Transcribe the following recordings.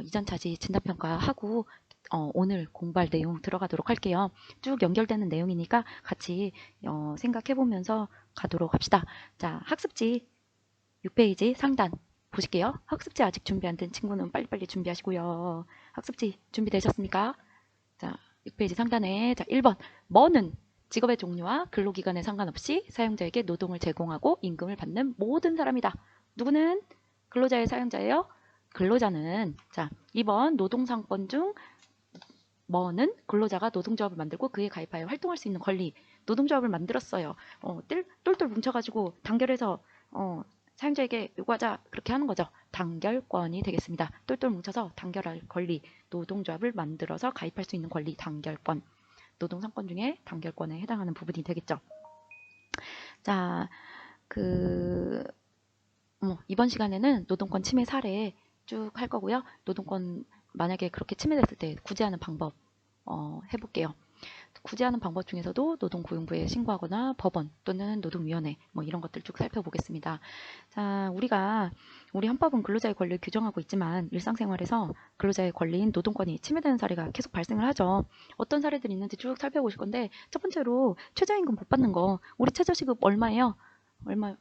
이전 차지 진단평가하고 오늘 공부할 내용 들어가도록 할게요. 쭉 연결되는 내용이니까 같이 생각해보면서 가도록 합시다. 자, 학습지 6페이지 상단 보실게요. 학습지 아직 준비 안 된 친구는 빨리빨리 준비하시고요. 학습지 준비되셨습니까? 자, 6페이지 상단에 자 1번 뭐는 직업의 종류와 근로기간에 상관없이 사용자에게 노동을 제공하고 임금을 받는 모든 사람이다. 누구는? 근로자의 사용자예요? 근로자는 자 2번 노동상권 중 뭐는 근로자가 노동조합을 만들고 그에 가입하여 활동할 수 있는 권리. 노동조합을 만들었어요. 똘똘 뭉쳐가지고 단결해서 사용자에게 요구하자 그렇게 하는 거죠. 단결권이 되겠습니다. 똘똘 뭉쳐서 단결할 권리. 노동조합을 만들어서 가입할 수 있는 권리. 단결권. 노동상권 중에 단결권에 해당하는 부분이 되겠죠. 자, 이번 시간에는 노동권 침해 사례 쭉 할 거고요. 노동권 만약에 그렇게 침해됐을 때 구제하는 방법 해볼게요. 구제하는 방법 중에서도 노동고용부에 신고하거나 법원 또는 노동위원회 이런 것들 쭉 살펴보겠습니다. 자, 우리 헌법은 근로자의 권리를 규정하고 있지만 일상생활에서 근로자의 권리인 노동권이 침해되는 사례가 계속 발생을 하죠. 어떤 사례들이 있는지 쭉 살펴보실 건데 첫 번째로 최저임금 못 받는 거. 우리 최저시급 얼마예요?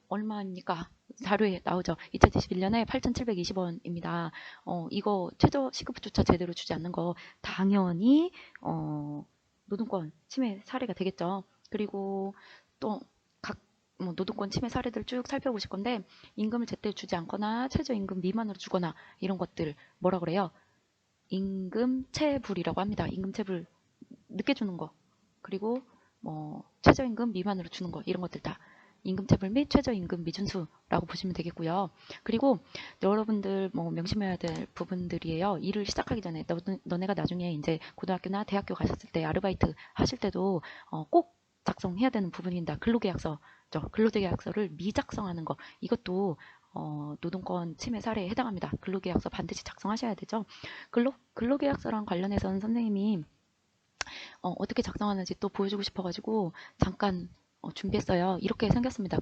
얼마입니까? 자료에 나오죠. 2021년에 8,720원입니다. 이거 최저시급조차 제대로 주지 않는 거 당연히 노동권 침해 사례가 되겠죠. 그리고 또 각 노동권 침해 사례들 쭉 살펴보실 건데 임금을 제때 주지 않거나 최저임금 미만으로 주거나 이런 것들 뭐라 그래요? 임금체불이라고 합니다. 임금체불 늦게 주는 거 그리고 최저임금 미만으로 주는 거 이런 것들 다 임금체불 및 최저임금 미준수라고 보시면 되겠고요. 그리고 여러분들 명심해야 될 부분들이에요. 일을 시작하기 전에 너네가 나중에 이제 고등학교나 대학교 가셨을 때 아르바이트 하실 때도 꼭 작성해야 되는 부분입니다. 근로계약서죠. 근로계약서를 미작성하는 거 이것도 노동권 침해 사례에 해당합니다. 근로계약서 반드시 작성하셔야 되죠. 근로계약서랑 관련해서는 선생님이 어떻게 작성하는지 또 보여주고 싶어가지고 잠깐 준비했어요. 이렇게 생겼습니다.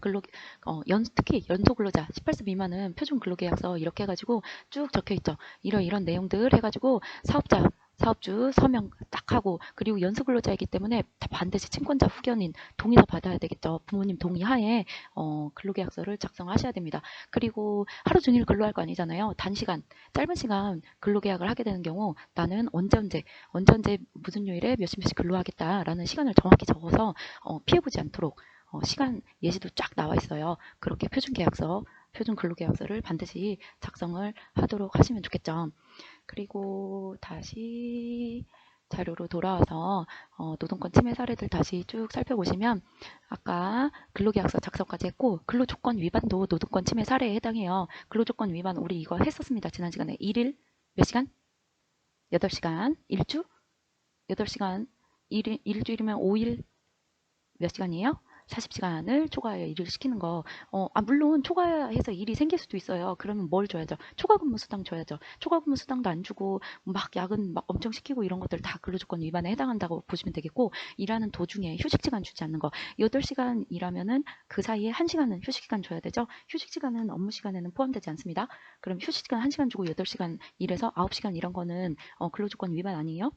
특히 연소근로자 18세 미만은 표준 근로계약서 이렇게 해가지고 쭉 적혀있죠. 이런 내용들 해가지고 사업주 서명 딱 하고 그리고 연소근로자이기 때문에 다 반드시 친권자 후견인 동의서 받아야 되겠죠. 부모님 동의하에 근로계약서를 작성하셔야 됩니다. 그리고 하루 종일 근로할 거 아니잖아요. 단시간 짧은 시간 근로계약을 하게 되는 경우 나는 언제 무슨 요일에 몇 시 근로하겠다라는 시간을 정확히 적어서 피해보지 않도록 시간 예시도 쫙 나와 있어요. 그렇게 표준 근로계약서를 반드시 작성을 하도록 하시면 좋겠죠. 그리고 다시 자료로 돌아와서 노동권 침해 사례들 다시 쭉 살펴보시면 아까 근로계약서 작성까지 했고 근로조건 위반도 노동권 침해 사례에 해당해요. 근로조건 위반 우리 이거 했었습니다. 지난 시간에 1일 몇 시간? 8시간. 일주? 8시간. 일주일이면 5일 몇 시간이에요? 40시간을 초과하여 일을 시키는 거. 물론 초과해서 일이 생길 수도 있어요. 그러면 뭘 줘야죠? 초과근무 수당 줘야죠. 초과근무 수당도 안 주고 막 야근 막 엄청 시키고 이런 것들 다 근로조건 위반에 해당한다고 보시면 되겠고 일하는 도중에 휴식시간 주지 않는 거. 8시간 일하면은 그 사이에 1시간은 휴식시간 줘야 되죠. 휴식시간은 업무시간에는 포함되지 않습니다. 그럼 휴식시간 1시간 주고 8시간 일해서 9시간 이런 거는 근로조건 위반 아니에요?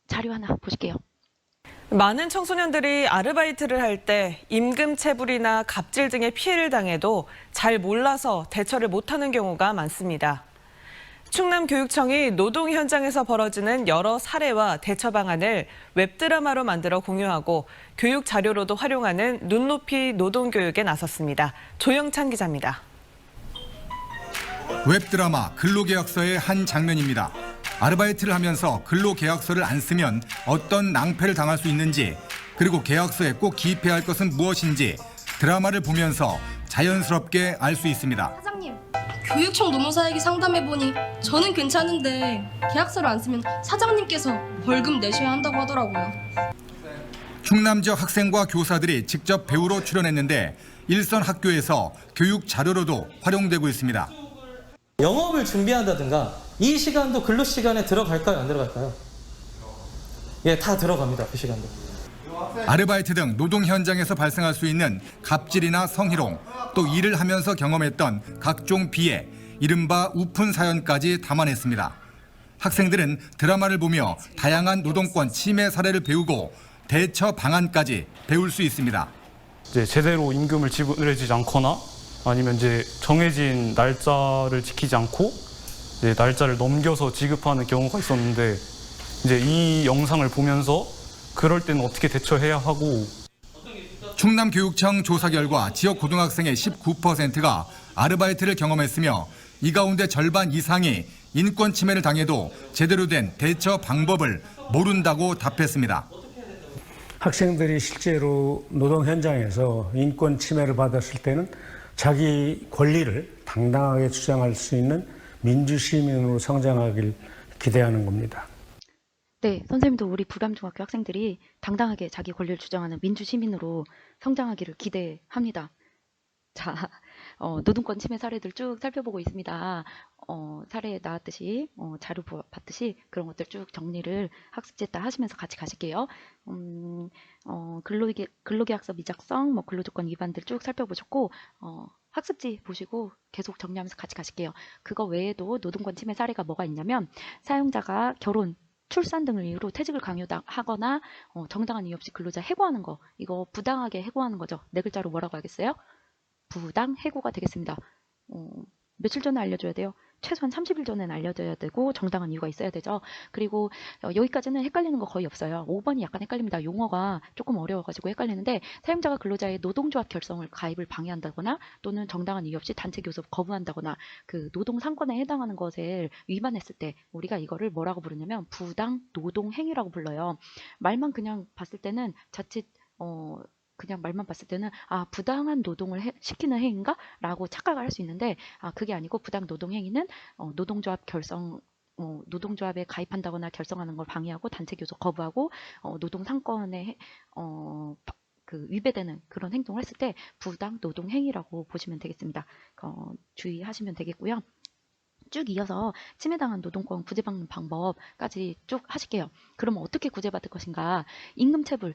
자료 하나 보실게요. 많은 청소년들이 아르바이트를 할 때 임금체불이나 갑질 등의 피해를 당해도 잘 몰라서 대처를 못하는 경우가 많습니다. 충남교육청이 노동 현장에서 벌어지는 여러 사례와 대처 방안을 웹드라마로 만들어 공유하고 교육 자료로도 활용하는 눈높이 노동교육에 나섰습니다. 조영찬 기자입니다. 웹드라마 근로계약서의 한 장면입니다. 아르바이트를 하면서 근로계약서를 안 쓰면 어떤 낭패를 당할 수 있는지 그리고 계약서에 꼭 기입해야 할 것은 무엇인지 드라마를 보면서 자연스럽게 알 수 있습니다. 사장님, 교육청 노무사에게 상담해보니 저는 괜찮은데 계약서를 안 쓰면 사장님께서 벌금 내셔야 한다고 하더라고요. 충남 지역 학생과 교사들이 직접 배우러 출연했는데 일선 학교에서 교육 자료로도 활용되고 있습니다. 영업을 준비한다든가 이 시간도 근로 시간에 들어갈까요? 안 들어갈까요? 예, 다 들어갑니다. 그 시간도. 아르바이트 등 노동 현장에서 발생할 수 있는 갑질이나 성희롱, 또 일을 하면서 경험했던 각종 비해 이른바 우픈 사연까지 담아냈습니다. 학생들은 드라마를 보며 다양한 노동권 침해 사례를 배우고 대처 방안까지 배울 수 있습니다. 이제 제대로 임금을 지불해주지 않거나 아니면 이제 정해진 날짜를 지키지 않고 이제 날짜를 넘겨서 지급하는 경우가 있었는데 이제 이 영상을 보면서 그럴 때는 어떻게 대처해야 하고 충남교육청 조사 결과 지역 고등학생의 19%가 아르바이트를 경험했으며 이 가운데 절반 이상이 인권 침해를 당해도 제대로 된 대처 방법을 모른다고 답했습니다. 학생들이 실제로 노동 현장에서 인권 침해를 받았을 때는 자기 권리를 당당하게 주장할 수 있는 민주시민으로 성장하길 기대하는 겁니다. 네, 선생님도 우리 부담중학교 학생들이 당당하게 자기 권리를 주장하는 민주시민으로 성장하기를 기대합니다. 자, 노동권 침해 사례들 쭉 살펴보고 있습니다. 사례에 나왔듯이 자료 봤듯이 그런 것들 쭉 정리를 학습지에 따라 하시면서 같이 가실게요. 근로계약서 미작성, 근로조건 위반들 쭉 살펴보셨고 학습지 보시고 계속 정리하면서 같이 가실게요. 그거 외에도 노동권 침해 사례가 뭐가 있냐면 사용자가 결혼, 출산 등을 이유로 퇴직을 강요하거나 정당한 이유 없이 근로자 해고하는 거, 이거 부당하게 해고하는 거죠. 네 글자로 뭐라고 하겠어요? 부당 해고가 되겠습니다. 며칠 전에 알려줘야 돼요. 최소한 30일 전에는 알려줘야 되고 정당한 이유가 있어야 되죠. 그리고 여기까지는 헷갈리는 거 거의 없어요. 5번이 약간 헷갈립니다. 용어가 조금 어려워가지고 헷갈리는데 사용자가 근로자의 노동조합 결성을 가입을 방해한다거나 또는 정당한 이유 없이 단체 교섭 거부한다거나 그 노동 상권에 해당하는 것을 위반했을 때 우리가 이거를 뭐라고 부르냐면 부당 노동 행위라고 불러요. 말만 그냥 봤을 때는 자칫 그냥 말만 봤을 때는 부당한 노동을 시키는 행위인가? 라고 착각을 할 수 있는데 그게 아니고 부당 노동 행위는 노동조합 결성 노동조합에 가입한다거나 결성하는 걸 방해하고 단체 교섭 거부하고 노동 상권에 위배되는 그런 행동을 했을 때 부당 노동 행위라고 보시면 되겠습니다. 주의하시면 되겠고요. 쭉 이어서 침해당한 노동권 구제받는 방법까지 쭉 하실게요. 그러면 어떻게 구제받을 것인가? 임금체불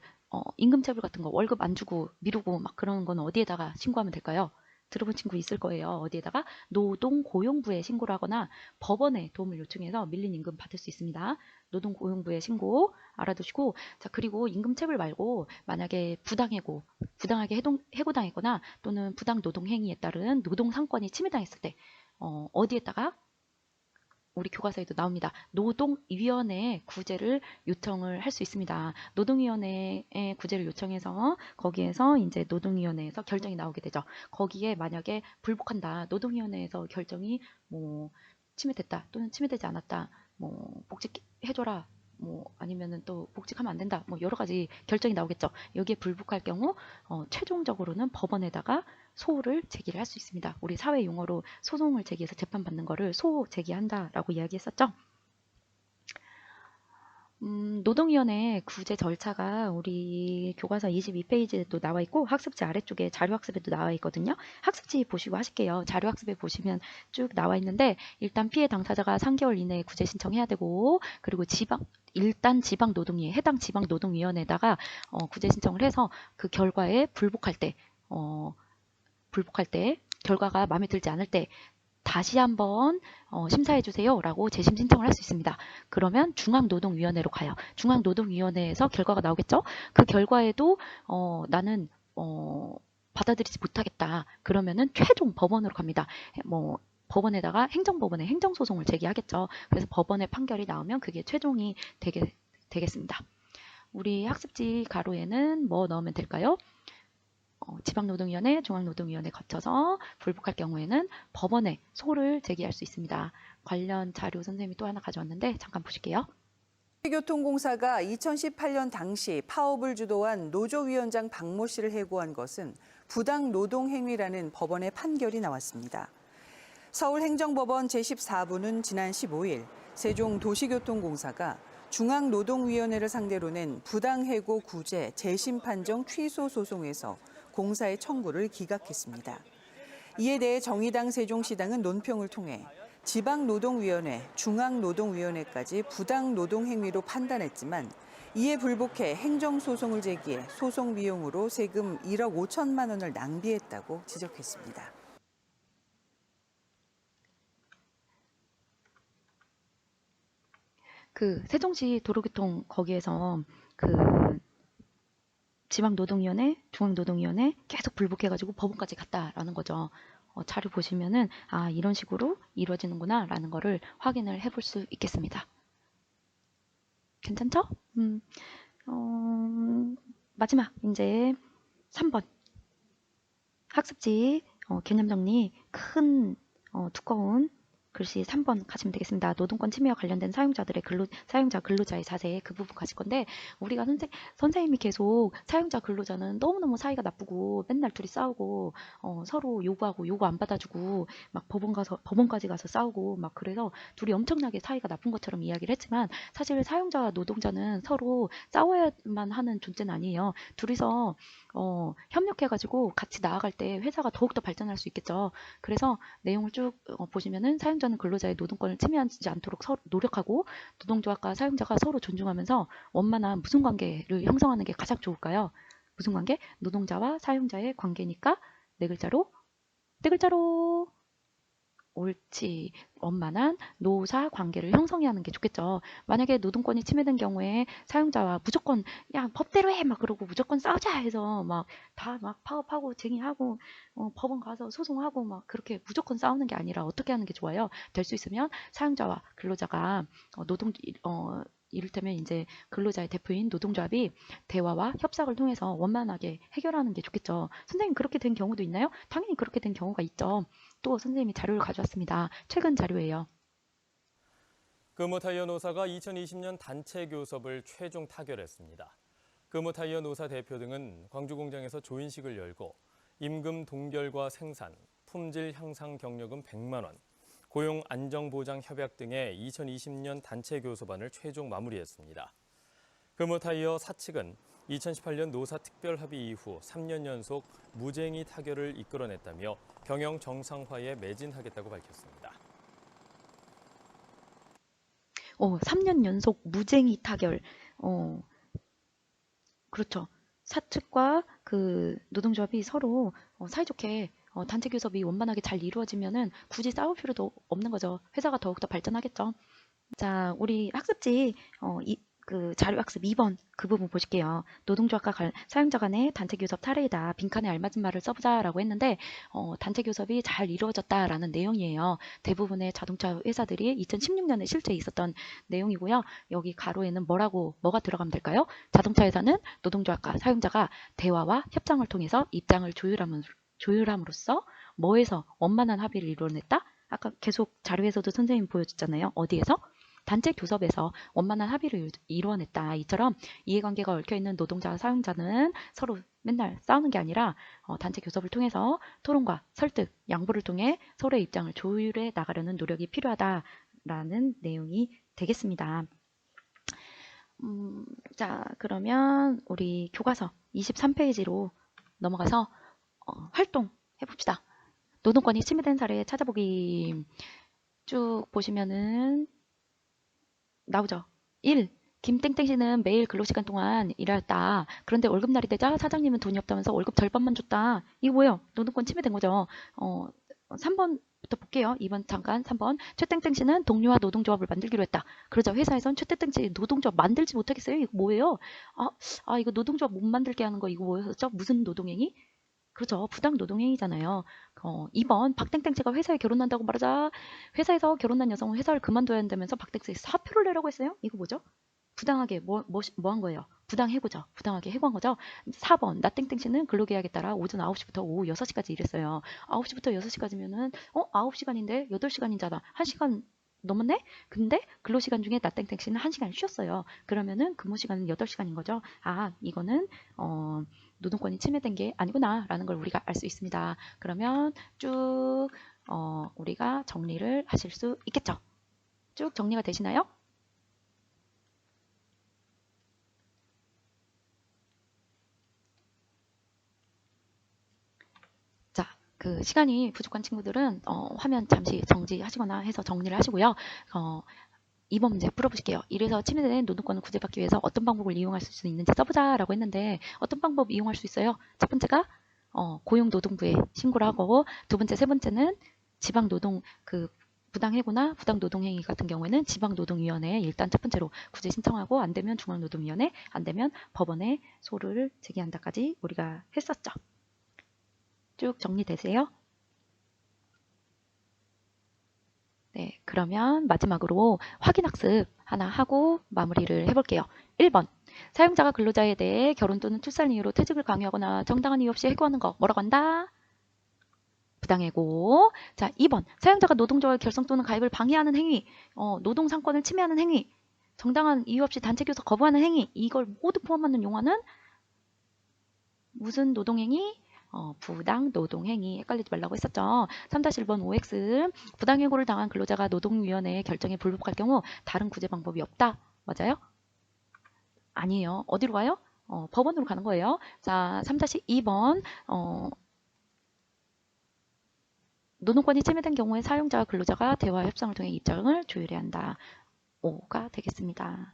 같은 거 월급 안 주고 미루고 막 그런 건 어디에다가 신고하면 될까요? 들어본 친구 있을 거예요. 어디에다가 노동고용부에 신고를 하거나 법원에 도움을 요청해서 밀린 임금 받을 수 있습니다. 노동고용부에 신고 알아두시고 자 그리고 임금체불 말고 만약에 부당하게 해고당했거나 또는 부당 노동행위에 따른 노동상권이 침해당했을 때 어디에다가 우리 교과서에도 나옵니다. 노동위원회에 구제를 요청을 할 수 있습니다. 노동위원회에 구제를 요청해서 거기에서 이제 노동위원회에서 결정이 나오게 되죠. 거기에 만약에 불복한다. 노동위원회에서 결정이 침해됐다 또는 침해되지 않았다. 복직해줘라. 아니면은 또 복직하면 안 된다. 여러 가지 결정이 나오겠죠. 여기에 불복할 경우 최종적으로는 법원에다가 소를 제기를 할 수 있습니다. 우리 사회 용어로 소송을 제기해서 재판받는 거를 소 제기한다라고 이야기했었죠. 노동위원회 구제 절차가 우리 교과서 22페이지에도 나와 있고 학습지 아래쪽에 자료학습에도 나와 있거든요. 학습지 보시고 하실게요. 자료학습에 보시면 쭉 나와 있는데 일단 피해 당사자가 3개월 이내에 구제 신청해야 되고 그리고 일단 해당 지방노동위원회에다가 구제 신청을 해서 그 결과에 불복할 때 결과가 마음에 들지 않을 때 다시 한번 심사해 주세요 라고 재심 신청을 할 수 있습니다. 그러면 중앙노동위원회로 가요. 중앙노동위원회에서 결과가 나오겠죠. 그 결과에도 나는 받아들이지 못하겠다. 그러면은 최종 법원으로 갑니다. 법원에다가 행정법원에 행정소송을 제기하겠죠. 그래서 법원의 판결이 나오면 그게 최종이 되겠습니다. 우리 학습지 가로에는 뭐 넣으면 될까요? 지방노동위원회, 중앙노동위원회 거쳐서 불복할 경우에는 법원에 소를 제기할 수 있습니다. 관련 자료 선생님이 또 하나 가져왔는데 잠깐 보실게요. 도시교통공사가 2018년 당시 파업을 주도한 노조위원장 박모 씨를 해고한 것은 부당 노동행위라는 법원의 판결이 나왔습니다. 서울행정법원 제14부는 지난 15일 세종도시교통공사가 중앙노동위원회를 상대로 낸 부당해고 구제 재심 판정 취소 소송에서 공사의 청구를 기각했습니다. 이에 대해 정의당 세종시당은 논평을 통해 지방노동위원회, 중앙노동위원회까지 부당 노동행위로 판단했지만 이에 불복해 행정소송을 제기해 소송 비용으로 세금 1억 5천만 원을 낭비했다고 지적했습니다. 그 세종시 도로교통 거기에서 그 지방노동위원회, 중앙노동위원회 계속 불복해가지고 법원까지 갔다라는 거죠. 자료 보시면은 아 이런 식으로 이루어지는구나 라는 거를 확인을 해볼 수 있겠습니다. 괜찮죠? 마지막 이제 3번 학습지 개념 정리 큰 두꺼운 글씨 3번 가시면 되겠습니다. 노동권 침해와 관련된 사용자들의 사용자 근로자의 자세 그 부분 가실 건데 우리가 선생님이 계속 사용자 근로자는 너무너무 사이가 나쁘고 맨날 둘이 싸우고 서로 요구하고 요구 안 받아주고 막 법원까지 가서 싸우고 막 그래서 둘이 엄청나게 사이가 나쁜 것처럼 이야기를 했지만 사실 사용자와 노동자는 서로 싸워야만 하는 존재는 아니에요. 둘이서 협력해가지고 같이 나아갈 때 회사가 더욱더 발전할 수 있겠죠. 그래서 내용을 쭉 보시면은 사용자는 근로자의 노동권을 침해하지 않도록 서로 노력하고 노동조합과 사용자가 서로 존중하면서 원만한 무슨 관계를 형성하는 게 가장 좋을까요? 무슨 관계? 노동자와 사용자의 관계니까 네 글자로 옳지. 원만한 노사 관계를 형성해야 하는 게 좋겠죠. 만약에 노동권이 침해된 경우에 사용자와 무조건 야 법대로 해 막 그러고 무조건 싸우자 해서 막 다 막 파업하고 쟁의하고 법원 가서 소송하고 막 그렇게 무조건 싸우는 게 아니라 어떻게 하는 게 좋아요? 될 수 있으면 사용자와 근로자가 이를테면 이제 근로자의 대표인 노동조합이 대화와 협상을 통해서 원만하게 해결하는 게 좋겠죠. 선생님 그렇게 된 경우도 있나요? 당연히 그렇게 된 경우가 있죠. 또 선생님이 자료를 가져왔습니다. 최근 자료예요. 금호타이어 노사가 2020년 단체 교섭을 최종 타결했습니다. 금호타이어 노사 대표 등은 광주 공장에서 조인식을 열고 임금 동결과 생산, 품질 향상 경력금 100만 원, 고용 안정보장 협약 등의 2020년 단체 교섭안을 최종 마무리했습니다. 금호타이어 사측은 2018년 노사 특별합의 이후 3년 연속 무쟁의 타결을 이끌어냈다며 경영 정상화에 매진하겠다고 밝혔습니다. 3년 연속 무쟁의 타결. 그렇죠. 사측과 그 노동조합이 서로 사이좋게 단체 교섭이 원만하게 잘 이루어지면은 굳이 싸울 필요도 없는 거죠. 회사가 더욱더 발전하겠죠. 자, 우리 학습지 그 자료학습 2번 그 부분 보실게요. 노동조합과 사용자 간의 단체 교섭 사례이다. 빈칸에 알맞은 말을 써보자라고 했는데 단체 교섭이 잘 이루어졌다라는 내용이에요. 대부분의 자동차 회사들이 2016년에 실제 있었던 내용이고요. 여기 가로에는 뭐가 들어가면 될까요? 자동차 회사는 노동조합과 사용자가 대화와 협상을 통해서 입장을 조율함으로써 뭐에서 원만한 합의를 이루어냈다? 아까 계속 자료에서도 선생님 보여줬잖아요. 어디에서? 단체 교섭에서 원만한 합의를 이루어냈다. 이처럼 이해관계가 얽혀있는 노동자와 사용자는 서로 맨날 싸우는 게 아니라 단체 교섭을 통해서 토론과 설득, 양보를 통해 서로의 입장을 조율해 나가려는 노력이 필요하다라는 내용이 되겠습니다. 자, 그러면 우리 교과서 23페이지로 넘어가서 활동 해봅시다. 노동권이 침해된 사례 찾아보기 쭉 보시면은 나오죠. 1. 김땡땡 씨는 매일 근로시간 동안 일했다. 그런데 월급날이 되자 사장님은 돈이 없다면서 월급 절반만 줬다. 이거 뭐예요? 노동권 침해된 거죠. 3번부터 볼게요. 2번 잠깐 3번. 최땡땡 씨는 동료와 노동조합을 만들기로 했다. 그러자 회사에선 최땡땡 씨 노동조합 만들지 못하겠어요? 이거 뭐예요? 이거 노동조합 못 만들게 하는 거 이거 뭐였죠? 무슨 노동행위? 그렇죠. 부당 노동행위잖아요. 2번 박땡땡 씨가 회사에 결혼한다고 말하자 회사에서 결혼한 여성은 회사를 그만둬야 한다면서 박땡땡 씨 사표를 내라고 했어요. 이거 뭐죠? 부당하게 뭐 한 거예요? 부당 해고죠. 부당하게 해고한 거죠. 4번 나땡땡 씨는 근로계약에 따라 오전 9시부터 오후 6시까지 일했어요. 9시부터 6시까지면은 9시간인데 8시간이잖아. 1시간 넘었네? 근데 근로시간 중에 나땡땡 씨는 1시간 쉬었어요. 그러면은 근무시간은 8시간인 거죠. 이거는 노동권이 침해된 게 아니구나 라는 걸 우리가 알 수 있습니다. 그러면 쭉 우리가 정리를 하실 수 있겠죠. 쭉 정리가 되시나요? 자, 그 시간이 부족한 친구들은 화면 잠시 정지하시거나 해서 정리를 하시고요. 2번 문제 풀어보실게요. 이래서 침해된 노동권을 구제받기 위해서 어떤 방법을 이용할 수 있는지 써보자 라고 했는데 어떤 방법 이용할 수 있어요? 첫 번째가 고용노동부에 신고를 하고 두 번째, 세 번째는 지방노동 부당해고나 부당노동행위 같은 경우에는 지방노동위원회에 일단 첫 번째로 구제 신청하고 안 되면 중앙노동위원회, 안 되면 법원에 소를 제기한다까지 우리가 했었죠. 쭉 정리되세요? 네, 그러면 마지막으로 확인학습 하나 하고 마무리를 해볼게요. 1번. 사용자가 근로자에 대해 결혼 또는 출산 이유로 퇴직을 강요하거나 정당한 이유 없이 해고하는 거 뭐라고 한다? 부당해고. 자, 2번. 사용자가 노동조합 결성 또는 가입을 방해하는 행위, 노동 상권을 침해하는 행위, 정당한 이유 없이 단체 교섭 거부하는 행위, 이걸 모두 포함하는 용어는 무슨 노동행위? 부당 노동행위. 헷갈리지 말라고 했었죠. 3-1번 OX. 부당해고를 당한 근로자가 노동위원회의 결정에 불복할 경우 다른 구제 방법이 없다. 맞아요? 아니에요. 어디로 가요? 법원으로 가는 거예요. 자, 3-2번. 노동권이 침해된 경우에 사용자와 근로자가 대화 협상을 통해 입장을 조율해야 한다. 5가 되겠습니다.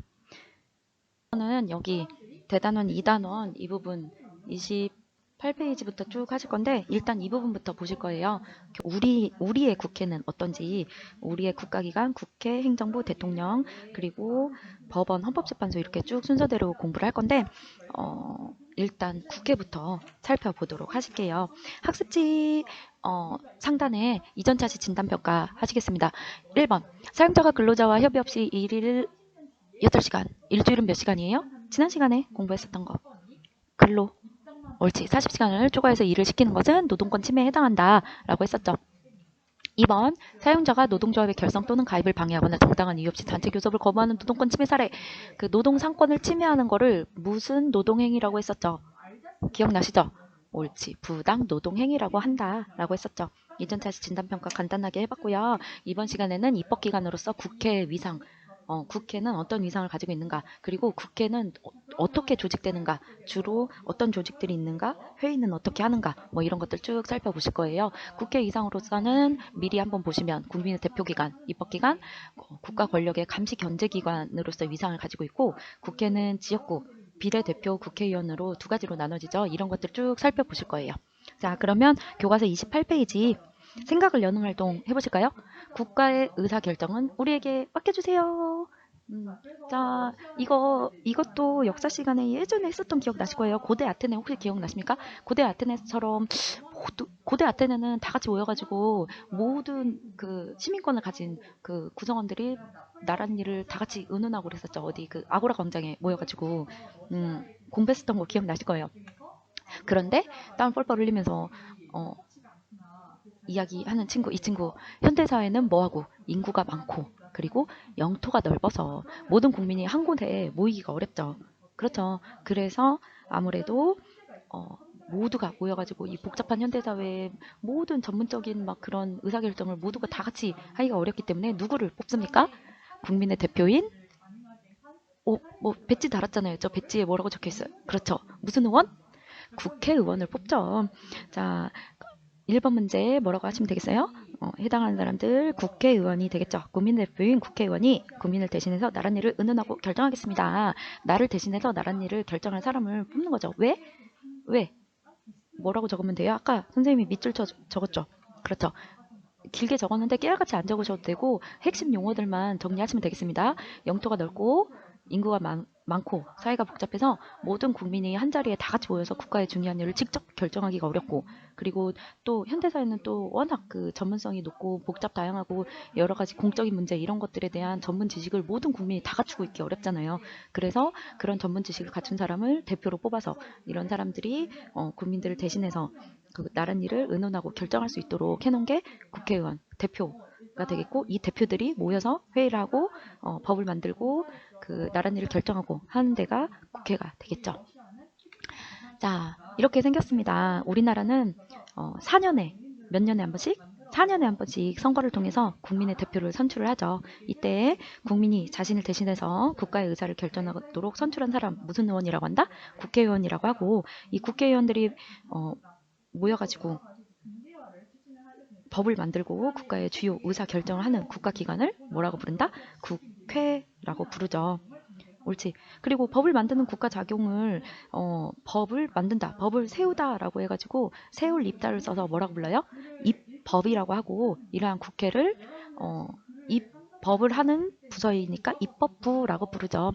저는 여기 대단원 2단원 이 부분 28페이지부터 쭉 하실 건데 일단 이 부분부터 보실 거예요. 우리의 국회는 어떤지, 우리의 국가기관, 국회, 행정부, 대통령, 그리고 법원, 헌법재판소 이렇게 쭉 순서대로 공부를 할 건데 일단 국회부터 살펴보도록 하실게요. 학습지 상단에 이전 차시 진단평가 하시겠습니다. 1번. 사용자가 근로자와 협의 없이 일일 8시간, 일주일은 몇 시간이에요? 지난 시간에 공부했었던 거. 근로. 옳지. 40시간을 초과해서 일을 시키는 것은 노동권 침해에 해당한다 라고 했었죠. 2번. 사용자가 노동조합의 결성 또는 가입을 방해하거나 정당한 이유 없이 단체 교섭을 거부하는 노동권 침해 사례. 그 노동 상권을 침해하는 거를 무슨 노동행위라고 했었죠? 기억나시죠? 옳지. 부당 노동행위라고 한다라고 했었죠. 이전 차시 진단평가 간단하게 해봤고요. 이번 시간에는 입법기관으로서 국회 위상, 국회는 어떤 위상을 가지고 있는가, 그리고 국회는 어떻게 조직되는가, 주로 어떤 조직들이 있는가, 회의는 어떻게 하는가, 뭐 이런 것들 쭉 살펴보실 거예요. 국회 위상으로서는 미리 한번 보시면 국민의 대표기관, 입법기관, 국가 권력의 감시 견제기관으로서 위상을 가지고 있고, 국회는 지역구, 비례대표 국회의원으로 두 가지로 나눠지죠. 이런 것들 쭉 살펴보실 거예요. 자, 그러면 교과서 28페이지 생각을 여는 활동 해보실까요? 국가의 의사결정은 우리에게 맡겨주세요. 자, 이것도 역사 시간에 예전에 했었던 기억 나실 거예요. 고대 아테네 혹시 기억나십니까? 고대 아테네처럼 고대 아테네는 다 같이 모여가지고 모든 그 시민권을 가진 그 구성원들이 나랏일을 다 같이 의논하고 그랬었죠. 어디 그 아고라 광장에 모여가지고 공부했었던 거 기억나실 거예요. 그런데 땀 뻘뻘 흘리면서 이야기하는 친구, 이 친구, 현대사회는 뭐하고 인구가 많고 그리고 영토가 넓어서 모든 국민이 한 곳에 모이기가 어렵죠. 그렇죠. 그래서 아무래도 모두가 모여가지고 이 복잡한 현대사회의 모든 전문적인 막 그런 의사결정을 모두가 다 같이 하기가 어렵기 때문에 누구를 뽑습니까? 국민의 대표인 뭐 배지 달았잖아요. 저 배지에 뭐라고 적혀있어요? 그렇죠. 무슨 의원? 국회의원을 뽑죠. 자, 1번 문제 뭐라고 하시면 되겠어요? 해당하는 사람들 국회의원이 되겠죠. 국민의 대표인 국회의원이 국민을 대신해서 나랏일을 의논하고 결정하겠습니다. 나를 대신해서 나랏일을 결정할 사람을 뽑는 거죠. 왜? 뭐라고 적으면 돼요? 아까 선생님이 밑줄 적었죠. 그렇죠. 길게 적었는데 깨알같이 안 적으셔도 되고 핵심 용어들만 정리하시면 되겠습니다. 영토가 넓고 인구가 많고 사회가 복잡해서 모든 국민이 한자리에 다 같이 모여서 국가의 중요한 일을 직접 결정하기가 어렵고, 그리고 또 현대사회는 또 워낙 그 전문성이 높고 복잡 다양하고 여러 가지 공적인 문제 이런 것들에 대한 전문 지식을 모든 국민이 다 갖추고 있기 어렵잖아요. 그래서 그런 전문 지식을 갖춘 사람을 대표로 뽑아서 이런 사람들이 국민들을 대신해서 그 나랏일을 의논하고 결정할 수 있도록 해놓은 게 국회의원 대표가 되겠고, 이 대표들이 모여서 회의를 하고 법을 만들고 그 나랏일을 결정하고 하는 데가 국회가 되겠죠. 자, 이렇게 생겼습니다. 우리나라는 4년에 몇 년에 한 번씩? 4년에 한 번씩 선거를 통해서 국민의 대표를 선출을 하죠. 이때 국민이 자신을 대신해서 국가의 의사를 결정하도록 선출한 사람 무슨 의원이라고 한다? 국회의원이라고 하고, 이 국회의원들이 모여가지고 법을 만들고 국가의 주요 의사 결정을 하는 국가기관을 뭐라고 부른다? 국회라고 부르죠. 옳지. 그리고 법을 만드는 국가 작용을 법을 만든다, 법을 세우다라고 해가지고 세울 입다를 써서 뭐라고 불러요? 입법이라고 하고, 이러한 국회를 이 법을 하는 부서이니까 입법부라고 부르죠.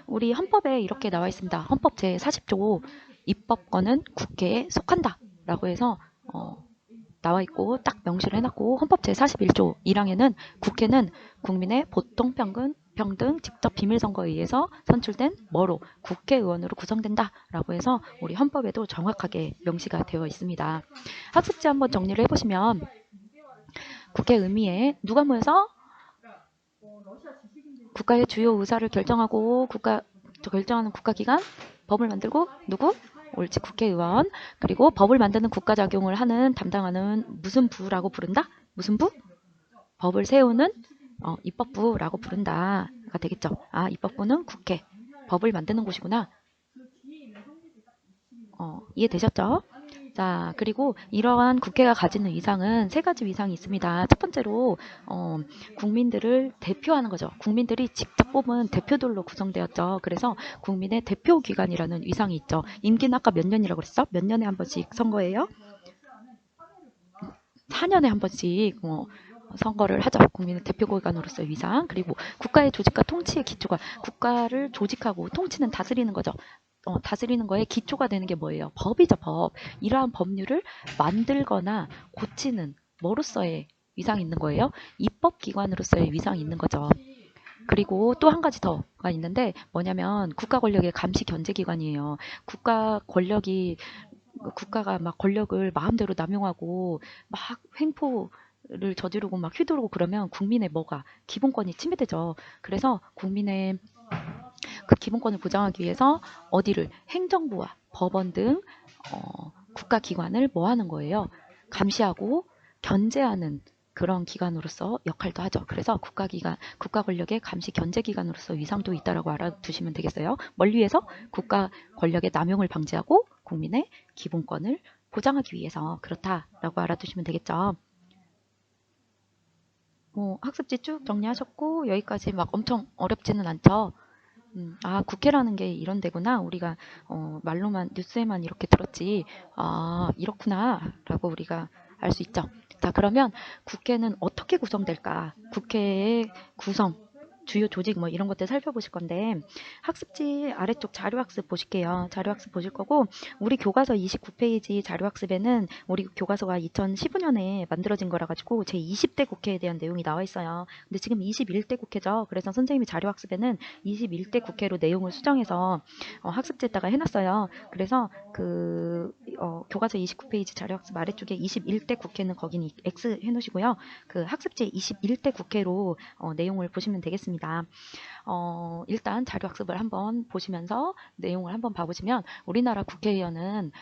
우리 헌법에 이렇게 나와 있습니다. 헌법 제40조 입법권은 국회에 속한다 라고 해서 나와 있고 딱 명시를 해놨고, 헌법 제41조 1항에는 국회는 국민의 보통평등 직접 비밀선거에 의해서 선출된 뭐로 국회의원으로 구성된다 라고 해서 우리 헌법에도 정확하게 명시가 되어 있습니다. 학습지 한번 정리를 해보시면, 국회 의미에 누가 모여서 국가의 주요 의사를 결정하고 결정하는 국가기관, 법을 만들고 누구? 옳지, 국회의원. 그리고 법을 만드는 국가작용을 담당하는 무슨 부라고 부른다? 무슨 부? 법을 세우는 입법부라고 부른다가 되겠죠. 아, 입법부는 국회, 법을 만드는 곳이구나. 이해되셨죠? 자, 그리고 이러한 국회가 가지는 위상은 3가지 위상이 있습니다. 첫 번째로 국민들을 대표하는 거죠. 국민들이 직접 뽑은 대표들로 구성되었죠. 그래서 국민의 대표기관이라는 위상이 있죠. 임기는 아까 몇 년이라고 그랬어? 몇 년에 한 번씩 선거예요? 4년에 한 번씩 선거를 하죠. 국민의 대표기관으로서의 위상. 그리고 국가의 조직과 통치의 기초가, 국가를 조직하고 통치는 다스리는 거죠. 다스리는 거에 기초가 되는 게 뭐예요? 법이죠, 법. 이러한 법률을 만들거나 고치는 뭐로서의 위상이 있는 거예요? 입법기관으로서의 위상이 있는 거죠. 그리고 또 한 가지 더가 있는데 뭐냐면 국가 권력의 감시 견제기관이에요. 국가가 막 권력을 마음대로 남용하고 막 횡포를 저지르고 막 휘두르고 그러면 국민의 기본권이 침해되죠. 그래서 국민의 그 기본권을 보장하기 위해서 어디를, 행정부와 법원 등 국가기관을 뭐 하는 거예요? 감시하고 견제하는 그런 기관으로서 역할도 하죠. 그래서 국가 권력의 감시 견제기관으로서 위상도 있다라고 알아두시면 되겠어요. 뭘 위해서? 국가 권력의 남용을 방지하고 국민의 기본권을 보장하기 위해서 그렇다라고 알아두시면 되겠죠. 학습지 쭉 정리하셨고 여기까지 막 엄청 어렵지는 않죠. 아, 국회라는 게 이런 데구나. 우리가 말로만, 뉴스에만 이렇게 들었지. 아, 이렇구나 라고 우리가 알 수 있죠. 자, 그러면 국회는 어떻게 구성될까? 국회의 구성, 주요 조직 뭐 이런 것들 살펴보실 건데, 학습지 아래쪽 자료학습 보실게요. 자료학습 보실 거고, 우리 교과서 29페이지 자료학습에는 우리 교과서가 2015년에 만들어진 거라 가지고 제 20대 국회에 대한 내용이 나와 있어요. 근데 지금 21대 국회죠. 그래서 선생님이 자료학습에는 21대 국회로 내용을 수정해서 학습지에다가 해놨어요. 그래서 교과서 29페이지 자료학습 아래쪽에 21대 국회는 거기는 X 해놓으시고요. 그 학습지 21대 국회로 내용을 보시면 되겠습니다. 일단 자료학습을 한번 보시면서 내용을 한번 봐보시면, 우리나라 국회의원은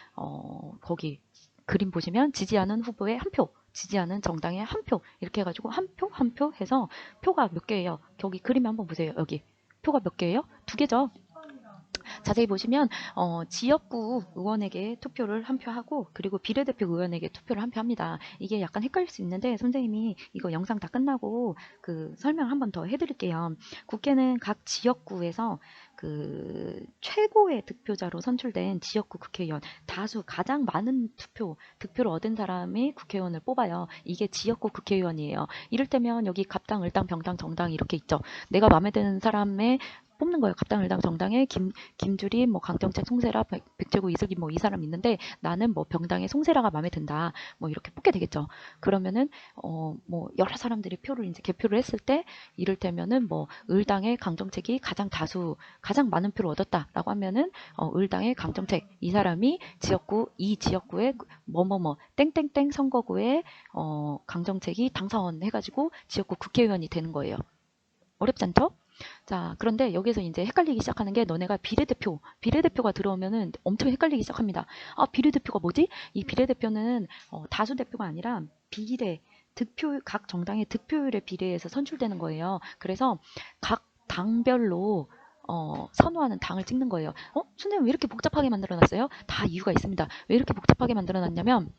거기 그림 보시면 지지하는 후보의 1표, 지지하는 정당의 1표 이렇게 해가지고 한 표 해서 표가 몇 개예요? 여기 그림 한번 보세요. 여기 표가 몇 개예요? 2개죠. 자세히 보시면 지역구 의원에게 투표를 1표 하고, 그리고 비례대표 의원에게 투표를 1표 합니다. 이게 약간 헷갈릴 수 있는데 선생님이 이거 영상 다 끝나고 그 설명 한 번 더 해드릴게요. 국회는 각 지역구에서 그 최고의 득표자로 선출된 지역구 국회의원, 가장 많은 득표를 얻은 사람이 국회의원을 뽑아요. 이게 지역구 국회의원이에요. 이를테면 여기 갑당, 을당, 병당, 정당 이렇게 있죠. 내가 마음에 드는 사람의 뽑는 거예요. 갑당, 을당, 정당에 김주리, 뭐 강정책, 송세라, 백제구, 이슬기 뭐 이 사람 있는데 나는 뭐 병당의 송세라가 마음에 든다. 뭐 이렇게 뽑게 되겠죠. 그러면은 뭐 여러 사람들이 표를 이제 개표를 했을 때, 이를테면은 뭐 을당의 강정책이 가장 많은 표를 얻었다라고 하면은 을당의 강정책, 이 사람이 이 지역구의 뭐뭐뭐 땡땡땡 선거구에 강정책이 당선 해가지고 지역구 국회의원이 되는 거예요. 어렵지 않죠? 자, 그런데 여기서 이제 헷갈리기 시작하는 게, 너네가 비례대표가 들어오면은 엄청 헷갈리기 시작합니다. 아, 비례대표가 뭐지? 이 비례대표는 다수대표가 아니라 각 정당의 득표율에 비례해서 선출되는 거예요. 그래서 각 당별로 선호하는 당을 찍는 거예요. 선생님 왜 이렇게 복잡하게 만들어놨어요? 다 이유가 있습니다. 왜 이렇게 복잡하게 만들어놨냐면,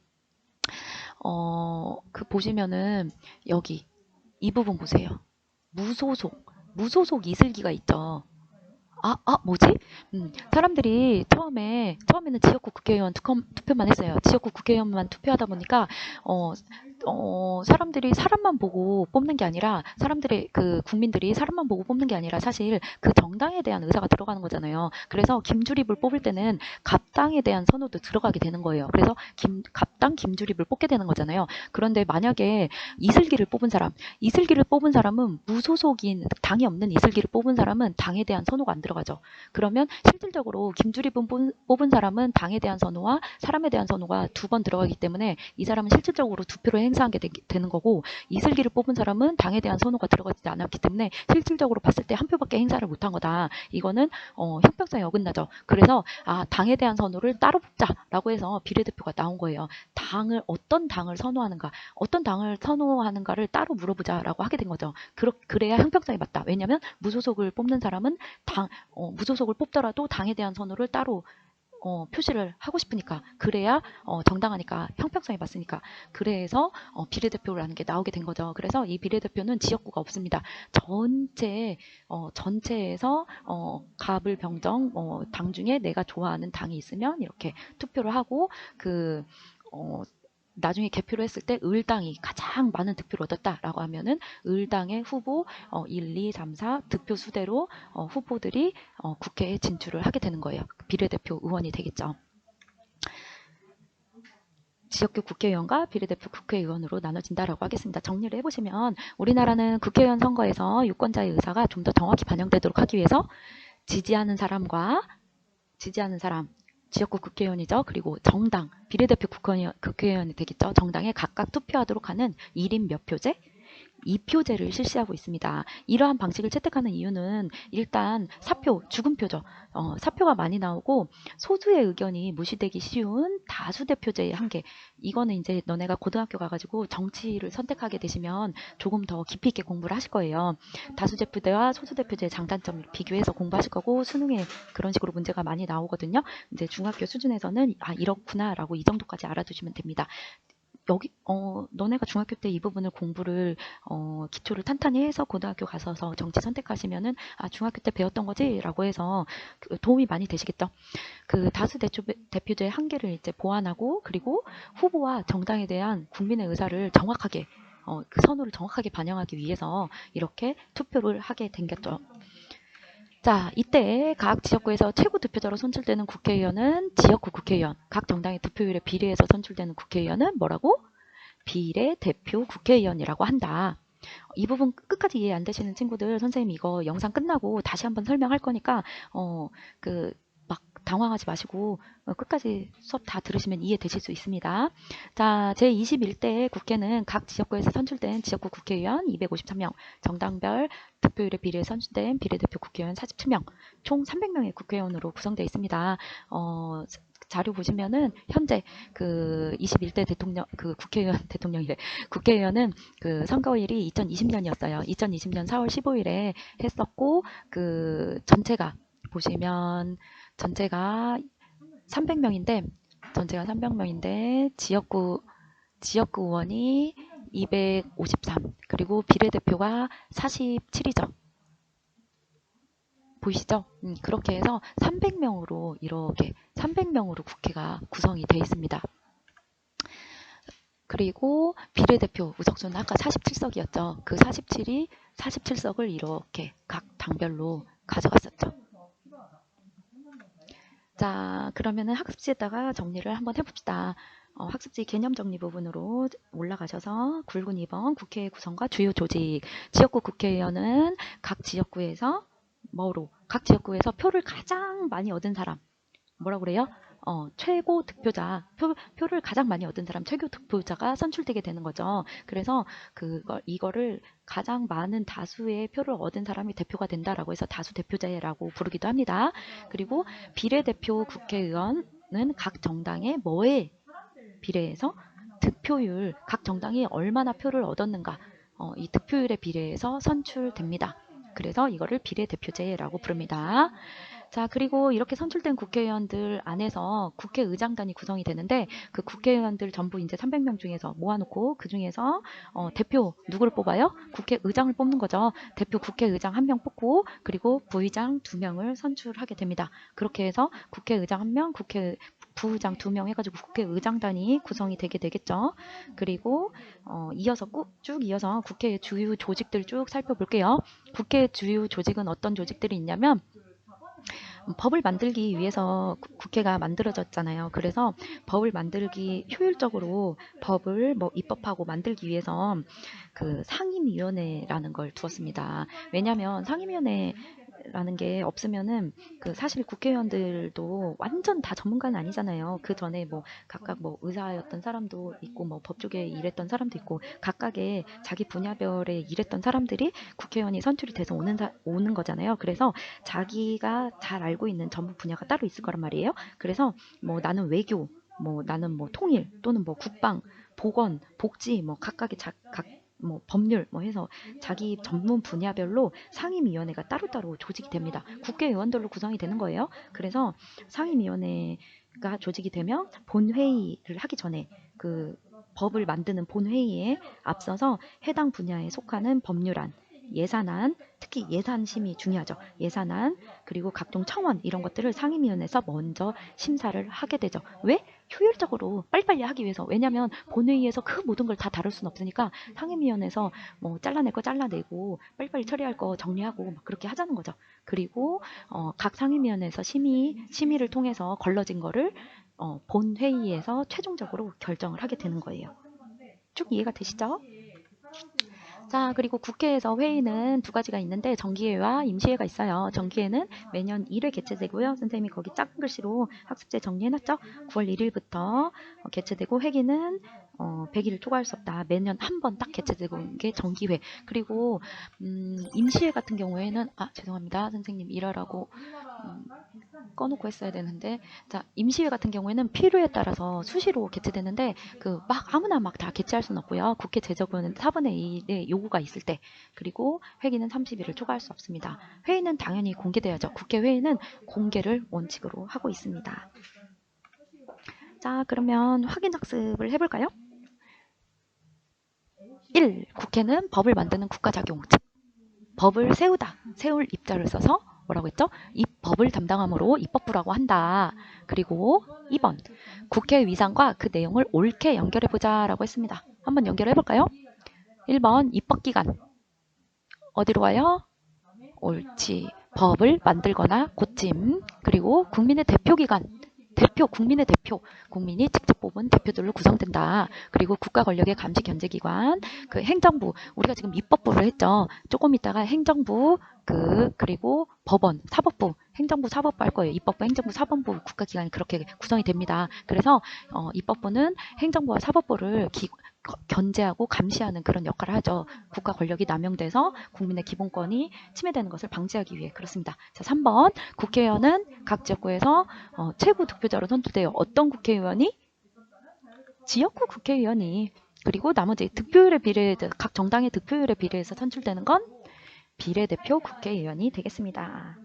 보시면은 여기 이 부분 보세요. 무소속 이슬기가 있죠. 뭐지? 사람들이 처음에는 지역구 국회의원 투표만 했어요. 지역구 국회의원만 투표하다 보니까 사람들이 사람만 보고 뽑는 게 아니라 국민들이 사람만 보고 뽑는 게 아니라 사실 그 정당에 대한 의사가 들어가는 거잖아요. 그래서 김주립을 뽑을 때는 갑당에 대한 선호도 들어가게 되는 거예요. 그래서 갑당 김주립을 뽑게 되는 거잖아요. 그런데 만약에 이슬기를 뽑은 사람은 무소속인 당이 없는 이슬기를 뽑은 사람은 당에 대한 선호가 안 들어가죠. 그러면 실질적으로 김주립을 뽑은 사람은 당에 대한 선호와 사람에 대한 선호가 두 번 들어가기 때문에 이 사람은 실질적으로 두 표를 행사한 게 되는 거고, 이슬기를 뽑은 사람은 당에 대한 선호가 들어가지 않았기 때문에 실질적으로 봤을 때 한 표밖에 행사를 못한 거다. 이거는 형평성에 어긋나죠. 그래서 당에 대한 선호를 따로 뽑자라고 해서 비례대표가 나온 거예요. 어떤 당을 선호하는가, 어떤 당을 선호하는가를 따로 물어보자라고 하게 된 거죠. 그래야 형평성이 맞다. 왜냐하면 무소속을 뽑는 사람은 무소속을 뽑더라도 당에 대한 선호를 따로 표시를 하고 싶으니까, 그래야 정당하니까, 형평성이 맞으니까, 그래서 비례대표라는 게 나오게 된 거죠. 그래서 이 비례대표는 지역구가 없습니다. 전체에서 갑을 병정 당 중에 내가 좋아하는 당이 있으면 이렇게 투표를 하고, 나중에 개표를 했을 때 을당이 가장 많은 득표를 얻었다라고 하면은 을당의 후보 1, 2, 3, 4 득표 수대로 후보들이 국회에 진출을 하게 되는 거예요. 비례대표 의원이 되겠죠. 지역구 국회의원과 비례대표 국회의원으로 나눠진다라고 하겠습니다. 정리를 해보시면 우리나라는 국회의원 선거에서 유권자의 의사가 좀 더 정확히 반영되도록 하기 위해서 지지하는 사람, 지역구 국회의원이죠. 그리고 정당, 비례대표 국회의원이 되겠죠. 정당에 각각 투표하도록 하는 1인 몇 표제? 2표제를 실시하고 있습니다. 이러한 방식을 채택하는 이유는 일단 사표, 죽음표죠. 사표가 많이 나오고 소수의 의견이 무시되기 쉬운 다수대표제의 한계. 이거는 이제 너네가 고등학교 가가지고 정치를 선택하게 되시면 조금 더 깊이 있게 공부를 하실 거예요. 다수대표제와 소수대표제의 장단점을 비교해서 공부하실 거고, 수능에 그런 식으로 문제가 많이 나오거든요. 이제 중학교 수준에서는 이렇구나라고 이 정도까지 알아두시면 됩니다. 너네가 중학교 때 이 부분을 공부를 기초를 탄탄히 해서 고등학교 가서서 정치 선택하시면은 중학교 때 배웠던 거지라고 해서 도움이 많이 되시겠죠. 그 다수 대표제의 한계를 이제 보완하고, 그리고 후보와 정당에 대한 국민의 의사를 정확하게 그 선호를 정확하게 반영하기 위해서 이렇게 투표를 하게 된 거죠. 자, 이때 각 지역구에서 최고 득표자로 선출되는 국회의원은 지역구 국회의원, 각 정당의 득표율에 비례해서 선출되는 국회의원은 뭐라고? 비례대표 국회의원이라고 한다. 이 부분 끝까지 이해 안 되시는 친구들, 선생님이 이거 영상 끝나고 다시 한번 설명할 거니까 막 당황하지 마시고 끝까지 수업 다 들으시면 이해되실 수 있습니다. 자, 제21대 국회는 각 지역구에서 선출된 지역구 국회의원 253명, 정당별 득표율에 비례해 선출된 비례대표 국회의원 47명, 총 300명의 국회의원으로 구성되어 있습니다. 자료 보시면은 현재 그 21대 국회의원은 그 선거일이 2020년이었어요. 2020년 4월 15일에 했었고, 그 전체가 보시면 전체가 300명인데 지역구 의원이 253, 그리고 비례대표가 47이죠. 보이시죠? 그렇게 해서 300명으로 국회가 구성이 되어 있습니다. 그리고 비례대표 의석수는 아까 47석이었죠. 그 47석을 이렇게 각 당별로 가져갔었죠. 자, 그러면은 학습지에다가 정리를 한번 해봅시다. 학습지 개념 정리 부분으로 올라가셔서 굵은 2번 국회 구성과 주요 조직. 지역구 국회의원은 각 지역구에서 표를 가장 많이 얻은 사람, 뭐라고 그래요? 최고 득표자, 표를 가장 많이 얻은 사람, 최고 득표자가 선출되게 되는 거죠. 그래서 이거를 가장 많은 다수의 표를 얻은 사람이 대표가 된다라고 해서 다수 대표제라고 부르기도 합니다. 그리고 비례대표 국회의원은 각 정당의 뭐에 비례해서 득표율, 각 정당이 얼마나 표를 얻었는가, 이 득표율에 비례해서 선출됩니다. 그래서 이거를 비례대표제라고 부릅니다. 자, 그리고 이렇게 선출된 국회의원들 안에서 국회의장단이 구성이 되는데, 그 국회의원들 전부 이제 300명 중에서 모아놓고 그 중에서 대표 누구를 뽑아요? 국회의장을 뽑는 거죠. 대표 국회의장 1명 뽑고, 그리고 부의장 2명을 선출하게 됩니다. 그렇게 해서 국회의장 1명, 부의장 2명 해가지고 국회의장단이 구성이 되게 되겠죠. 그리고 이어서 쭉 이어서 국회의 주요 조직들 쭉 살펴볼게요. 국회의 주요 조직은 어떤 조직들이 있냐면 법을 만들기 위해서 국회가 만들어졌잖아요. 그래서 법을 만들기 효율적으로 법을 입법하고 만들기 위해서 그 상임위원회라는 걸 두었습니다. 왜냐하면 상임위원회라는 게 없으면은 그 사실 국회의원들도 완전 다 전문가는 아니잖아요. 그 전에 각각 의사였던 사람도 있고 법 쪽에 일했던 사람도 있고 각각의 자기 분야별에 일했던 사람들이 국회의원이 선출이 돼서 오는 거잖아요. 그래서 자기가 잘 알고 있는 전문 분야가 따로 있을 거란 말이에요. 그래서 나는 외교, 나는 통일 또는 국방, 보건, 복지 각각의 법률 해서 자기 전문 분야별로 상임위원회가 따로따로 조직이 됩니다. 국회의원들로 구성이 되는 거예요. 그래서 상임위원회가 조직이 되면 본회의를 하기 전에 그 법을 만드는 본회의에 앞서서 해당 분야에 속하는 법률안, 예산안, 특히 예산심의 중요하죠. 예산안 그리고 각종 청원 이런 것들을 상임위원회에서 먼저 심사를 하게 되죠. 왜? 효율적으로 빨리빨리 하기 위해서. 왜냐하면 본회의에서 그 모든 걸 다 다룰 수는 없으니까 상임위원회에서 잘라낼 거 잘라내고 빨리빨리 처리할 거 정리하고 그렇게 하자는 거죠. 그리고 각 상임위원회에서 심의를 통해서 걸러진 거를 본회의에서 최종적으로 결정을 하게 되는 거예요. 쭉 이해가 되시죠? 자, 그리고 국회에서 회의는 2가지가 있는데 정기회와 임시회가 있어요. 정기회는 매년 1회 개최되고요. 선생님이 거기 작은 글씨로 학습지에 정리해놨죠. 9월 1일부터 개최되고 회기는 100일을 초과할 수 없다. 매년 한 번 딱 개최되는 게 정기회. 그리고 임시회 같은 경우에는 죄송합니다. 선생님 일하라고 꺼놓고 했어야 되는데 자 임시회 같은 경우에는 필요에 따라서 수시로 개최되는데 아무나 다 개최할 수는 없고요. 국회 제적은 4분의 1의 요구가 있을 때 그리고 회기는 30일을 초과할 수 없습니다. 회의는 당연히 공개돼야죠. 국회 회의는 공개를 원칙으로 하고 있습니다. 자 그러면 확인학습을 해볼까요? 1. 국회는 법을 만드는 국가작용, 즉 법을 세울 입자를 써서 뭐라고 했죠? 이 법을 담당함으로 입법부라고 한다. 그리고 2번 국회 위상과 그 내용을 옳게 연결해보자 라고 했습니다. 한번 연결해볼까요? 1번 입법기관 어디로 와요? 옳지. 법을 만들거나 고침. 그리고 국민의 대표기관 국민의 대표, 국민이 직접 뽑은 대표들로 구성된다. 그리고 국가 권력의 감시 견제기관, 그 행정부, 우리가 지금 입법부를 했죠. 조금 있다가 행정부, 그리고 법원, 사법부, 행정부, 사법부 할 거예요. 입법부, 행정부, 사법부 국가기관이 그렇게 구성이 됩니다. 그래서 입법부는 행정부와 사법부를 견제하고 감시하는 그런 역할을 하죠. 국가 권력이 남용돼서 국민의 기본권이 침해되는 것을 방지하기 위해 그렇습니다. 자, 3번 국회의원은 각 지역구에서 최고 득표자로 선출돼요. 어떤 국회의원이? 지역구 국회의원이. 그리고 나머지 득표율에 비례해 각 정당의 득표율에 비례해서 선출되는 건 비례대표 국회의원이 되겠습니다.